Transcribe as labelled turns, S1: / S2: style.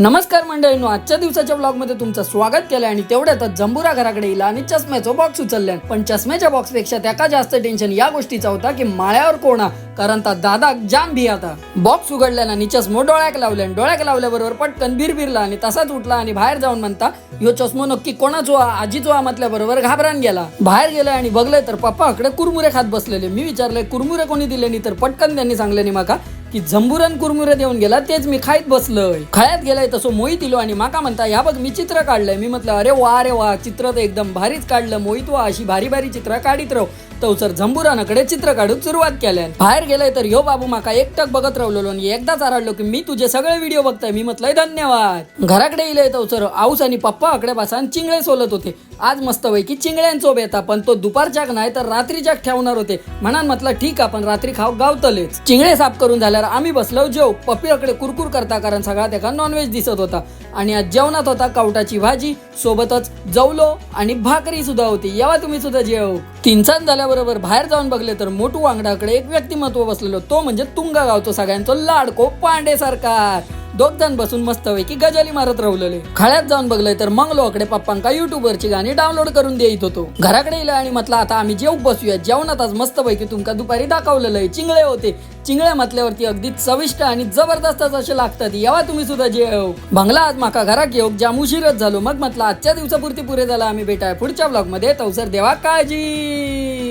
S1: नमस्कार मंडळींनो, आजच्या दिवसाच्या ब्लॉगमध्ये तुमचं स्वागत केलं आणि तेवढ्यातच जंबुरा घराकडे येईल आणि चष्म्याचं बॉक्स उचलल्यान. पण चष्म्याच्या बॉक्स पेक्षा त्याका जास्त टेन्शन या गोष्टीचा होता की माळ्यावर कोणा, कारण ता दादा जाम भियाता. बॉक्स उघडल्यानं आणि चष्मो डोळ्याक लावल्यान, डोळ्याक लावल्याबरोबर पटकन बिरबिरला आणि तसाच उठला आणि बाहेर जाऊन म्हणता ह्यो चष्मो नक्की कोणाचो आजीचो म्हटल्याबरोबर घाबरान गेला. बाहेर गेला आणि बघले तर पप्पाकडे कुरमुरे खात बसलेले. मी विचारले कुरमुरे कोणी दिले नाही, तर पटकन त्यांनी सांगले नाही माका की झंबुरन कुरमुरे देऊन गेला, तेच मी खायत बसलोय. खळ्यात गेलाय तसो मोहित इलो आणि माका म्हणता या बघ मी चित्र काढलंय. मी म्हटलं अरे वा चित्र तर एकदम भारीच काढलं मोहित, वा अशी भारी भारी चित्र काढीत राहू. तो सर झंबुरानाकडे चित्र काढून सुरुवात केल्या. बाहेर गेलाय तर ह्यो बाबू माका एकटक बघत राहिलो आणि एकदाच आराडलो की मी तुझे सगळे व्हिडिओ बघताय. मी म्हटलंय धन्यवाद. घराकडे येईल तो सर आऊस आणि पप्पा आकडे बसान चिंगळे सोलत होते. आज मस्त पैकी चिंगळ्यांचो बेता, पण तो दुपारच्याक नाही तर रात्रीच्याक ठेवणार होते. म्हणून म्हटलं ठीक आपण रात्री खाऊ गावतलेच. चिंगळे साफ करून झाल्यावर आम्ही बसलो जेव. पप्पीकडे कुरकुर करता, कारण सगळा त्याका नॉनव्हेज दिसत होता. आणि आज जेवणात होता कवटाची भाजी, सोबतच जवलो आणि भाकरी सुद्धा होती. यावा तुम्ही सुद्धा जेव. 3 झाल्याबरोबर बाहेर जाऊन बघले तर मोठू वांगडाकडे एक व्यक्तिमत्व बसलेलो, तो म्हणजे तुंगा गावतो सगळ्यांचो लाडको पांडे सरकार. 2 जण बसून मस्त पैकी गजाली मारत राहिलेले. खळ्यात जाऊन बघले तर मंगलोकडे पप्पांका युट्यूबवरची गाणी डाउनलोड करून देत होतो. घराकडे येईल आणि म्हटलं आता आम्ही जेव बसूया. जेवणात आज मस्त पैकी तुमका दुपारी दाखवलेलं आहे चिंगळे होते. चिंगळे म्हटल्यावरती अगदी चविष्ट आणि जबरदस्तच असे लागतात. यावा तुम्ही सुद्धा जेव. बंगला आज माका घरात येऊ जाम उशीरच झालो. मग म्हटलं आजच्या दिवसापुरती पुरे झाला. आम्ही भेटाय पुढच्या ब्लॉग मध्ये. तवसर देवा काळजी.